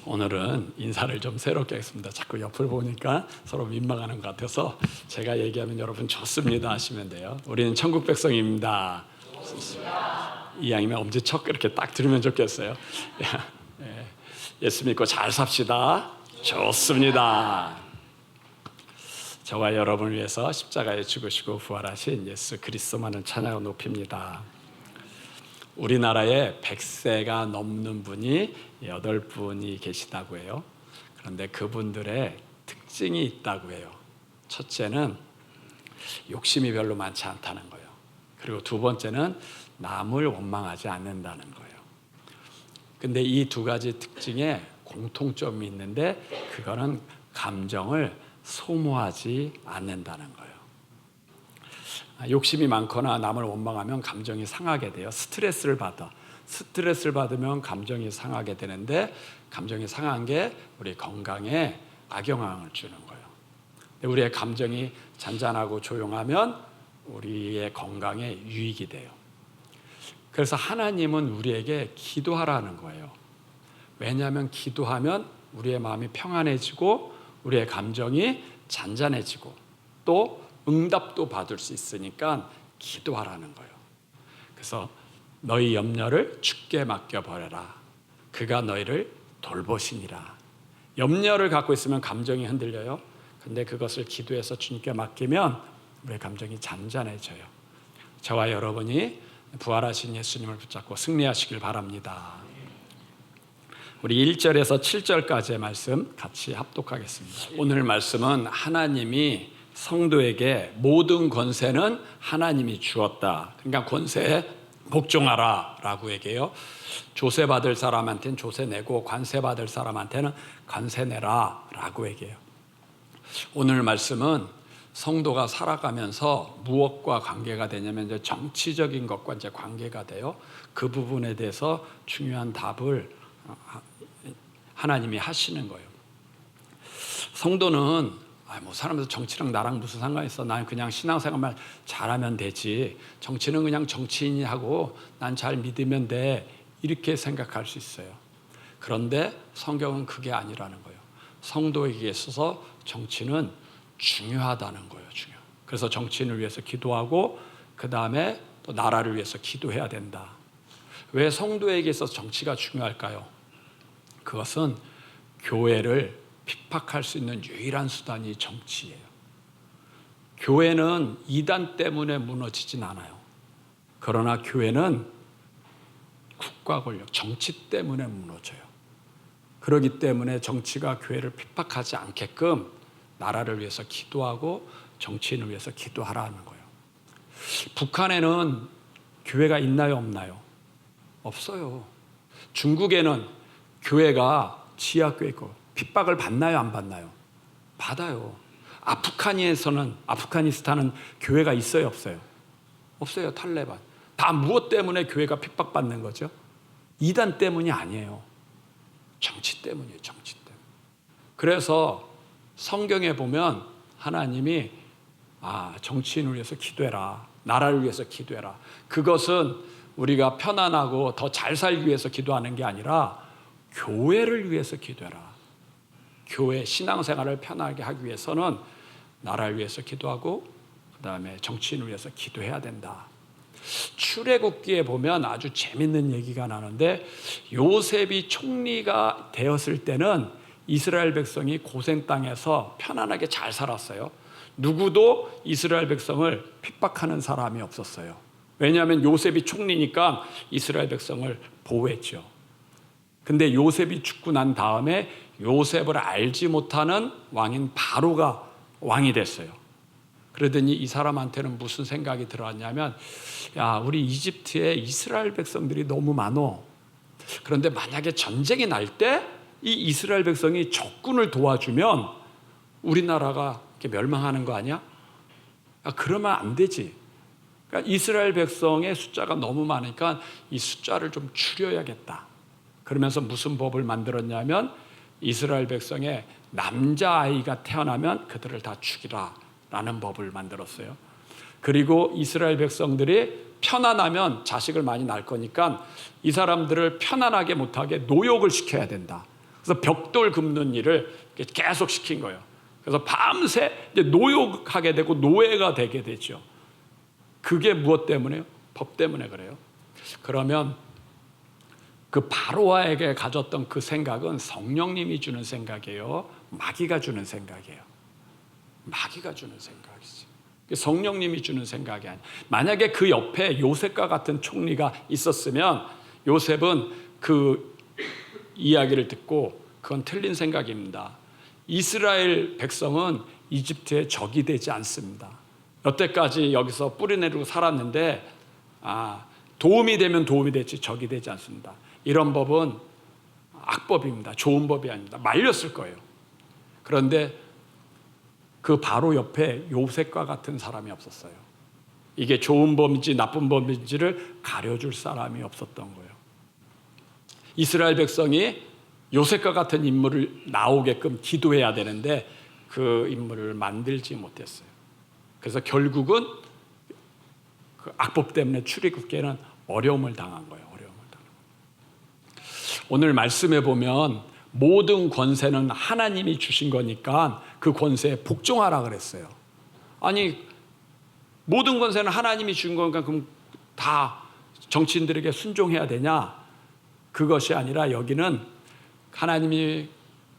오늘은 인사를 좀 새롭게 하겠습니다. 자꾸 옆을 보니까 서로 민망하는 것 같아서 제가 얘기하면 여러분 좋습니다 하시면 돼요. 우리는 천국 백성입니다. 이왕이면 엄지척 이렇게 딱 들으면 좋겠어요. 예수 믿고 잘 삽시다. 좋습니다. 저와 여러분을 위해서 십자가에 죽으시고 부활하신 예수 그리스도만을 찬양하고 높입니다. 우리나라에 100세가 넘는 분이 8분이 계시다고 해요. 그런데 그분들의 특징이 있다고 해요. 첫째는 욕심이 별로 많지 않다는 거예요. 그리고 두 번째는 남을 원망하지 않는다는 거예요. 근데 이 두 가지 특징에 공통점이 있는데 그거는 감정을 소모하지 않는다는 거예요. 욕심이 많거나 남을 원망하면 감정이 상하게 돼요. 스트레스를 받으면 감정이 상하게 되는데 감정이 상한 게 우리 건강에 악영향을 주는 거예요. 근데 우리의 감정이 잔잔하고 조용하면 우리의 건강에 유익이 돼요. 그래서 하나님은 우리에게 기도하라는 거예요. 왜냐하면 기도하면 우리의 마음이 평안해지고 우리의 감정이 잔잔해지고 또 응답도 받을 수 있으니까 기도하라는 거예요. 그래서 너희 염려를 주께 맡겨버려라. 그가 너희를 돌보시니라. 염려를 갖고 있으면 감정이 흔들려요. 근데 그것을 기도해서 주님께 맡기면 우리의 감정이 잔잔해져요. 저와 여러분이 부활하신 예수님을 붙잡고 승리하시길 바랍니다. 우리 1절에서 7절까지의 말씀 같이 합독하겠습니다. 오늘 말씀은 하나님이 성도에게 모든 권세는 하나님이 주었다. 그러니까 권세에 복종하라 라고 얘기해요. 조세 받을 사람한테는 조세 내고 관세 받을 사람한테는 관세 내라 라고 얘기해요. 오늘 말씀은 성도가 살아가면서 무엇과 관계가 되냐면 이제 정치적인 것과 이제 관계가 돼요. 그 부분에 대해서 중요한 답을 하나님이 하시는 거예요. 성도는 사람들 정치랑 나랑 무슨 상관이 있어? 난 그냥 신앙생활만 잘하면 되지. 정치는 그냥 정치인이 하고 난 잘 믿으면 돼. 이렇게 생각할 수 있어요. 그런데 성경은 그게 아니라는 거예요. 성도에게 있어서 정치는 중요하다는 거예요. 그래서 정치인을 위해서 기도하고 그 다음에 또 나라를 위해서 기도해야 된다. 왜 성도에게 있어서 정치가 중요할까요? 그것은 교회를 핍박할 수 있는 유일한 수단이 정치예요. 교회는 이단 때문에 무너지진 않아요. 그러나 교회는 국가 권력, 정치 때문에 무너져요. 그렇기 때문에 정치가 교회를 핍박하지 않게끔 나라를 위해서 기도하고 정치인을 위해서 기도하라는 거예요. 북한에는 교회가 있나요, 없나요? 없어요. 중국에는 교회가 지하교회 있고 핍박을 받나요, 안 받나요? 받아요. 아프가니스탄은 교회가 있어요, 없어요? 없어요. 탈레반. 다 무엇 때문에 교회가 핍박받는 거죠? 이단 때문이 아니에요. 정치 때문이에요. 정치 때문에. 그래서 성경에 보면 하나님이 정치인을 위해서 기도해라. 나라를 위해서 기도해라. 그것은 우리가 편안하고 더 잘 살기 위해서 기도하는 게 아니라 교회를 위해서 기도해라. 교회 신앙생활을 편하게 하기 위해서는 나라를 위해서 기도하고 그 다음에 정치인을 위해서 기도해야 된다. 출애굽기에 보면 아주 재밌는 얘기가 나는데 요셉이 총리가 되었을 때는 이스라엘 백성이 고생 땅에서 편안하게 잘 살았어요. 누구도 이스라엘 백성을 핍박하는 사람이 없었어요. 왜냐하면 요셉이 총리니까 이스라엘 백성을 보호했죠. 근데 요셉이 죽고 난 다음에 요셉을 알지 못하는 왕인 바로가 왕이 됐어요. 그러더니 이 사람한테는 무슨 생각이 들었냐면 우리 이집트에 이스라엘 백성들이 너무 많어. 그런데 만약에 전쟁이 날 때 이 이스라엘 백성이 적군을 도와주면 우리나라가 멸망하는 거 아니야? 그러면 안 되지. 그러니까 이스라엘 백성의 숫자가 너무 많으니까 이 숫자를 좀 줄여야겠다. 그러면서 무슨 법을 만들었냐면 이스라엘 백성의 남자아이가 태어나면 그들을 다 죽이라 라는 법을 만들었어요. 그리고 이스라엘 백성들이 편안하면 자식을 많이 낳을 거니까 이 사람들을 편안하게 못하게 노역을 시켜야 된다. 그래서 벽돌 굽는 일을 계속 시킨 거예요. 그래서 밤새 이제 노역하게 되고 노예가 되게 되죠. 그게 무엇 때문에요? 법 때문에 그래요. 그러면 그 바로와에게 가졌던 그 생각은 성령님이 주는 생각이에요? 마귀가 주는 생각이에요? 마귀가 주는 생각이지. 성령님이 주는 생각이 아니에요. 만약에 그 옆에 요셉과 같은 총리가 있었으면 요셉은 그 이야기를 듣고 그건 틀린 생각입니다. 이스라엘 백성은 이집트의 적이 되지 않습니다. 여태까지 여기서 뿌리내리고 살았는데 도움이 되면 도움이 됐지 적이 되지 않습니다. 이런 법은 악법입니다. 좋은 법이 아닙니다. 말렸을 거예요. 그런데 그 바로 옆에 요셉과 같은 사람이 없었어요. 이게 좋은 법인지 나쁜 법인지를 가려줄 사람이 없었던 거예요. 이스라엘 백성이 요셉과 같은 인물을 나오게끔 기도해야 되는데 그 인물을 만들지 못했어요. 그래서 결국은 그 악법 때문에 출애굽기에는 어려움을 당한 거예요. 오늘 말씀에 보면 모든 권세는 하나님이 주신 거니까 그 권세에 복종하라 그랬어요. 아니 모든 권세는 하나님이 준 거니까 그럼 다 정치인들에게 순종해야 되냐? 그것이 아니라 여기는 하나님이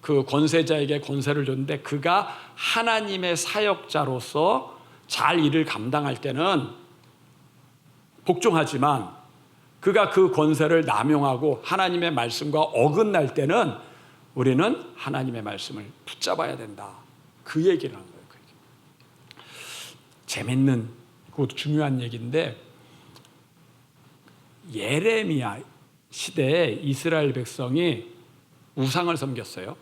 그 권세자에게 권세를 줬는데 그가 하나님의 사역자로서 잘 일을 감당할 때는 복종하지만 그가 그 권세를 남용하고 하나님의 말씀과 어긋날 때는 우리는 하나님의 말씀을 붙잡아야 된다. 그 얘기를 한 거예요. 재밌는, 그것도 중요한 얘기인데 예레미야 시대에 이스라엘 백성이 우상을 섬겼어요.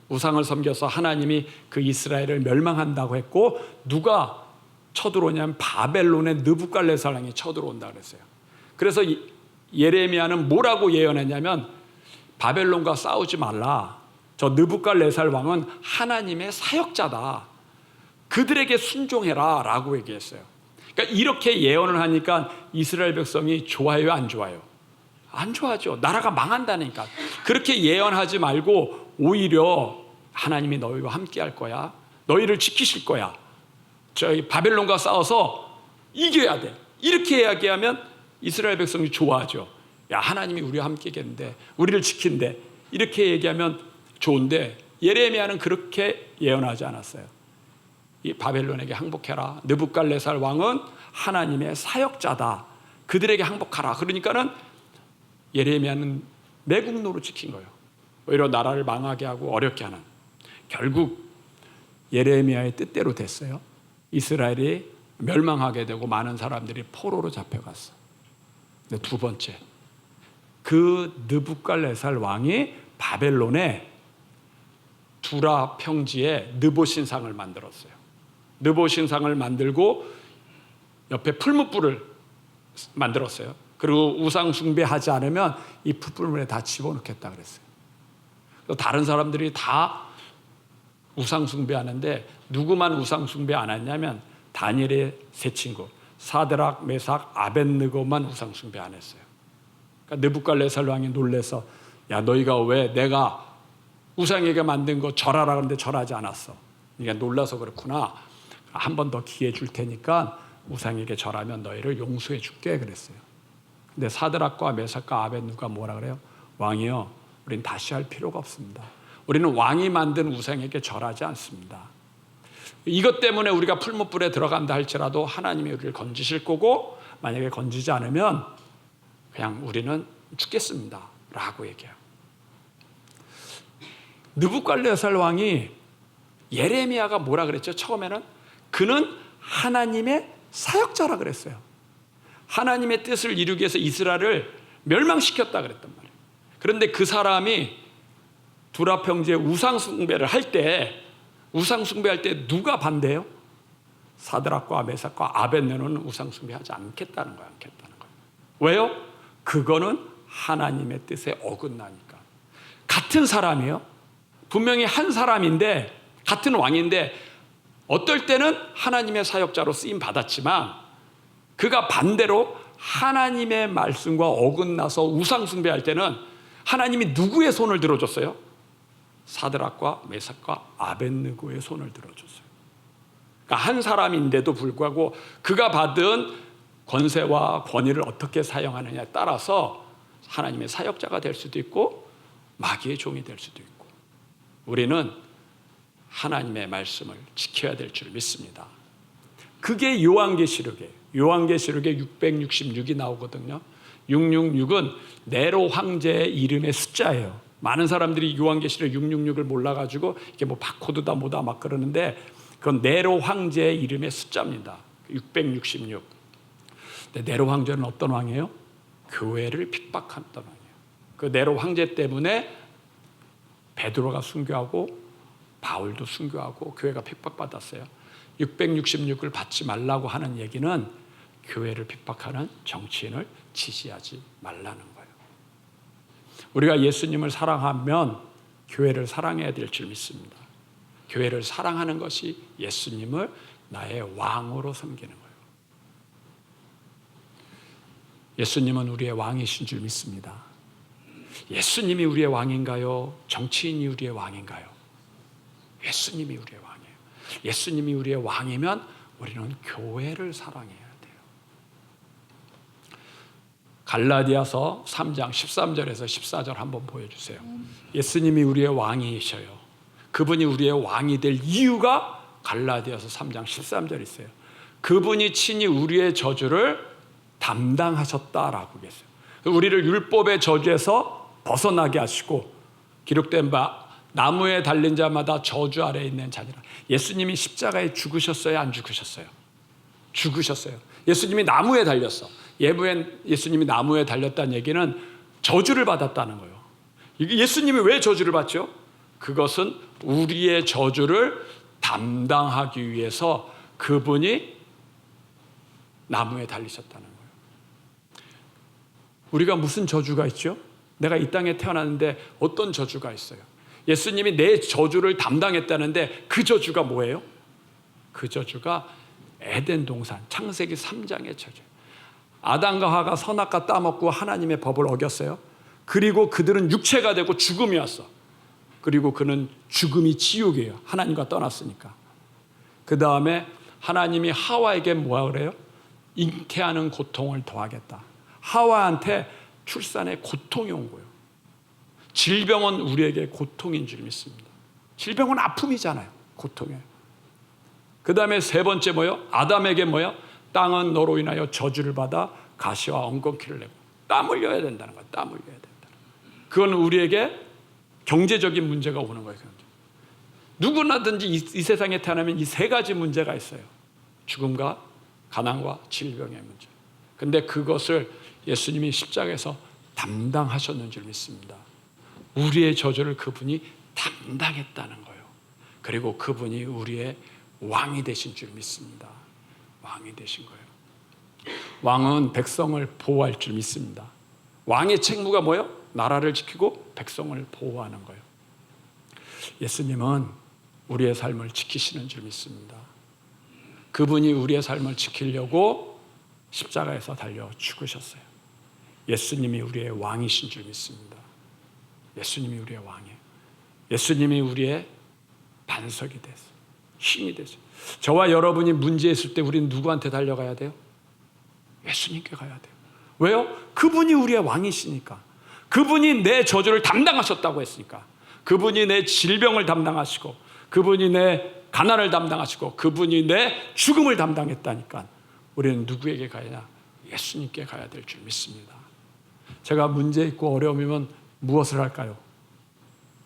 우상을 섬겨서 하나님이 그 이스라엘을 멸망한다고 했고 누가 쳐들어오냐면 바벨론의 느부갓네살 왕이 쳐들어온다 그랬어요. 그래서 예레미야는 뭐라고 예언했냐면 바벨론과 싸우지 말라. 저 느부갓네살 왕은 하나님의 사역자다. 그들에게 순종해라 라고 얘기했어요. 그러니까 이렇게 예언을 하니까 이스라엘 백성이 좋아요, 안 좋아요? 안 좋아하죠. 나라가 망한다니까. 그렇게 예언하지 말고 오히려 하나님이 너희와 함께 할 거야. 너희를 지키실 거야. 저희 바벨론과 싸워서 이겨야 돼. 이렇게 이야기하면 이스라엘 백성이 좋아하죠. 야, 하나님이 우리와 함께 계는데 우리를 지킨대. 이렇게 얘기하면 좋은데 예레미야는 그렇게 예언하지 않았어요. 이 바벨론에게 항복해라. 느부갓네살 왕은 하나님의 사역자다. 그들에게 항복하라. 그러니까는 예레미야는 매국노로 지킨 거예요. 오히려 나라를 망하게 하고 어렵게 하는. 결국 예레미야의 뜻대로 됐어요. 이스라엘이 멸망하게 되고 많은 사람들이 포로로 잡혀갔어. 근데 두 번째, 그 느부갓네살 왕이 바벨론에 두라 평지에 느보 신상을 만들었어요. 느보 신상을 만들고 옆에 풀무불을 만들었어요. 그리고 우상 숭배하지 않으면 이 풀무불에 다 집어넣겠다 그랬어요. 다른 사람들이 다 우상 숭배하는데 누구만 우상 숭배 안 했냐면 다니엘의 세 친구 사드락, 메삭, 아벳느고만 우상 숭배 안 했어요. 그러니까 느부갓네살 왕이 놀래서 야, 너희가 왜 내가 우상에게 만든 거 절하라 그러는데 절하지 않았어. 네가 놀라서 그렇구나. 한 번 더 기회 줄 테니까 우상에게 절하면 너희를 용서해 줄게 그랬어요. 근데 사드락과 메삭과 아벳느고가 뭐라 그래요? 왕이요, 우린 다시 할 필요가 없습니다. 우리는 왕이 만든 우상에게 절하지 않습니다. 이것 때문에 우리가 풀무불에 들어간다 할지라도 하나님이 우리를 건지실 거고 만약에 건지지 않으면 그냥 우리는 죽겠습니다 라고 얘기해요. 느부갓네살 왕이 예레미야가 뭐라 그랬죠? 처음에는 그는 하나님의 사역자라 그랬어요. 하나님의 뜻을 이루기 위해서 이스라엘을 멸망시켰다 그랬단 말이에요. 그런데 그 사람이 두라 평지에 우상 숭배를 할 때 우상 숭배할 때 누가 반대해요? 사드락과 메삭과 아벳느고는 우상 숭배하지 않겠다는 거예요. 왜요? 그거는 하나님의 뜻에 어긋나니까. 같은 사람이에요. 분명히 한 사람인데 같은 왕인데 어떨 때는 하나님의 사역자로 쓰임 받았지만 그가 반대로 하나님의 말씀과 어긋나서 우상 숭배할 때는 하나님이 누구의 손을 들어줬어요? 사드락과 메삭과 아벳느고의 손을 들어줬어요. 그러니까 한 사람인데도 불구하고 그가 받은 권세와 권위를 어떻게 사용하느냐에 따라서 하나님의 사역자가 될 수도 있고 마귀의 종이 될 수도 있고, 우리는 하나님의 말씀을 지켜야 될 줄 믿습니다. 그게 요한계시록에 666이 나오거든요. 666은 네로 황제의 이름의 숫자예요. 많은 사람들이 요한계시록 666을 몰라가지고 이게 뭐 바코드다 뭐다 막 그러는데, 그건 네로 황제의 이름의 숫자입니다. 666. 근데 네로 황제는 어떤 왕이에요? 교회를 핍박했던 왕이에요. 그 네로 황제 때문에 베드로가 순교하고 바울도 순교하고 교회가 핍박받았어요. 666을 받지 말라고 하는 얘기는 교회를 핍박하는 정치인을 지지하지 말라는 거예요. 우리가 예수님을 사랑하면 교회를 사랑해야 될 줄 믿습니다. 교회를 사랑하는 것이 예수님을 나의 왕으로 섬기는 거예요. 예수님은 우리의 왕이신 줄 믿습니다. 예수님이 우리의 왕인가요? 정치인이 우리의 왕인가요? 예수님이 우리의 왕이에요. 예수님이 우리의 왕이면 우리는 교회를 사랑해야 돼요. 갈라디아서 3장 13절에서 14절 한번 보여주세요. 예수님이 우리의 왕이셔요. 그분이 우리의 왕이 될 이유가 갈라디아서 3장 13절에 있어요. 그분이 친히 우리의 저주를 담당하셨다라고 계세요. 우리를 율법의 저주에서 벗어나게 하시고, 기록된 바 나무에 달린 자마다 저주 아래에 있는 자니라. 예수님이 십자가에 죽으셨어요? 안 죽으셨어요? 죽으셨어요. 예수님이 나무에 달렸어. 예수님이 나무에 달렸다는 얘기는 저주를 받았다는 거예요. 예수님이 왜 저주를 받죠? 그것은 우리의 저주를 담당하기 위해서 그분이 나무에 달리셨다는 거예요. 우리가 무슨 저주가 있죠? 내가 이 땅에 태어났는데 어떤 저주가 있어요? 예수님이 내 저주를 담당했다는데 그 저주가 뭐예요? 그 저주가 에덴 동산 창세기 3장의 저주예요. 아담과 하와가 선악과 따먹고 하나님의 법을 어겼어요. 그리고 그들은 육체가 되고 죽음이 왔어. 그리고 그는 죽음이 지옥이에요. 하나님과 떠났으니까. 그 다음에 하나님이 하와에게 뭐라 그래요? 잉태하는 고통을 더하겠다. 하와한테 출산에 고통이 온 거예요. 질병은 우리에게 고통인 줄 믿습니다. 질병은 아픔이잖아요. 고통이에요. 그 다음에 세 번째 뭐예요? 아담에게 뭐예요? 땅은 너로 인하여 저주를 받아 가시와 엉겅퀴를 내고 땀 흘려야 된다는 거예요. 땀 흘려야 된다. 그건 우리에게 경제적인 문제가 오는 거예요. 누구나든지 이 세상에 태어나면 이 세 가지 문제가 있어요. 죽음과 가난과 질병의 문제. 근데 그것을 예수님이 십자가에서 담당하셨는 줄 믿습니다. 우리의 저주를 그분이 담당했다는 거예요. 그리고 그분이 우리의 왕이 되신 줄 믿습니다. 왕이 되신 거예요. 왕은 백성을 보호할 줄 믿습니다. 왕의 책무가 뭐예요? 나라를 지키고 백성을 보호하는 거예요. 예수님은 우리의 삶을 지키시는 줄 믿습니다. 그분이 우리의 삶을 지키려고 십자가에서 달려 죽으셨어요. 예수님이 우리의 왕이신 줄 믿습니다. 예수님이 우리의 왕이에요. 예수님이 우리의 반석이 됐어요. 힘이 됐어요. 저와 여러분이 문제 있을 때 우리는 누구한테 달려가야 돼요? 예수님께 가야 돼요. 왜요? 그분이 우리의 왕이시니까. 그분이 내 저주를 담당하셨다고 했으니까. 그분이 내 질병을 담당하시고, 그분이 내 가난을 담당하시고, 그분이 내 죽음을 담당했다니까. 우리는 누구에게 가야? 예수님께 가야 될 줄 믿습니다. 제가 문제 있고 어려움이면 무엇을 할까요?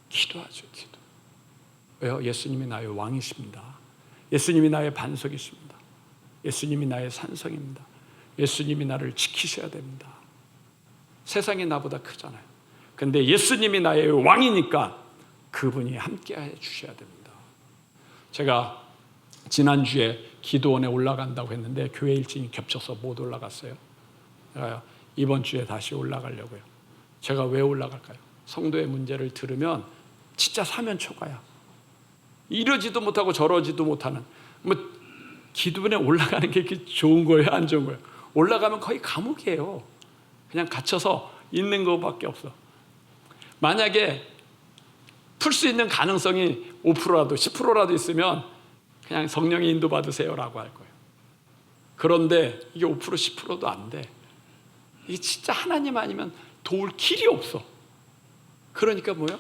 기도하죠. 기도. 왜요? 예수님이 나의 왕이십니다. 예수님이 나의 반석이십니다. 예수님이 나의 산성입니다. 예수님이 나를 지키셔야 됩니다. 세상이 나보다 크잖아요. 근데 예수님이 나의 왕이니까 그분이 함께해 주셔야 됩니다. 제가 지난주에 기도원에 올라간다고 했는데 교회 일정이 겹쳐서 못 올라갔어요. 제가 이번 주에 다시 올라가려고요. 제가 왜 올라갈까요? 성도의 문제를 들으면 진짜 사면초가야. 이러지도 못하고 저러지도 못하는, 뭐 기도원에 올라가는 게 이렇게 좋은 거예요, 안 좋은 거예요? 올라가면 거의 감옥이에요. 그냥 갇혀서 있는 것밖에 없어. 만약에 풀 수 있는 가능성이 5%라도 10%라도 있으면 그냥 성령의 인도 받으세요라고 할 거예요. 그런데 이게 5% 10%도 안 돼. 이게 진짜 하나님 아니면 도울 길이 없어. 그러니까 뭐요?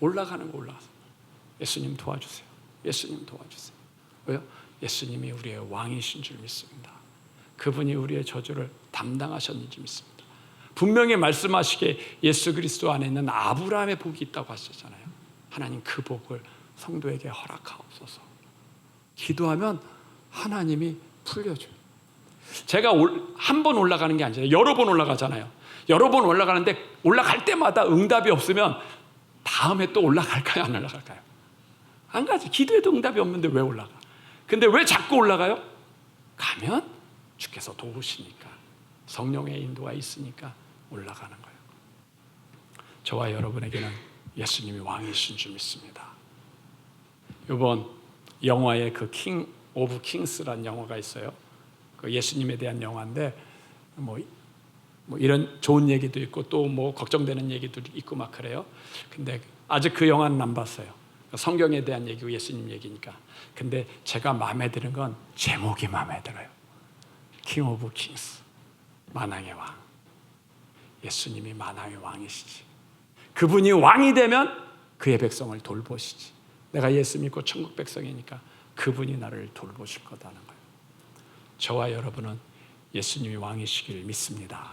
올라가는 거 올라가서 예수님 도와주세요. 예수님 도와주세요. 왜요? 예수님이 우리의 왕이신 줄 믿습니다. 그분이 우리의 저주를 담당하셨는지 믿습니다. 분명히 말씀하시기에 예수 그리스도 안에 있는 아브라함의 복이 있다고 하셨잖아요. 하나님 그 복을 성도에게 허락하옵소서. 기도하면 하나님이 풀려줘요. 제가 한 번 올라가는 게 아니잖아요. 여러 번 올라가잖아요. 여러 번 올라가는데 올라갈 때마다 응답이 없으면 다음에 또 올라갈까요? 안 올라갈까요? 안 가지. 기도해도 응답이 없는데 왜 올라가? 근데 왜 자꾸 올라가요? 가면 주께서 도우시니까, 성령의 인도가 있으니까 올라가는 거예요. 저와 여러분에게는 예수님이 왕이신 줄 믿습니다. 이번 영화에 그 킹 오브 킹스라는 영화가 있어요. 그 예수님에 대한 영화인데 뭐 이런 좋은 얘기도 있고 또 뭐 걱정되는 얘기도 있고 막 그래요. 근데 아직 그 영화는 안 봤어요. 성경에 대한 얘기고 예수님 얘기니까. 근데 제가 마음에 드는 건 제목이 마음에 들어요. 킹 오브 킹스, 만왕의 왕. 예수님이 만왕의 왕이시지. 그분이 왕이 되면 그의 백성을 돌보시지. 내가 예수 믿고 천국 백성이니까 그분이 나를 돌보실 거다는 거예요. 저와 여러분은 예수님이 왕이시길 믿습니다.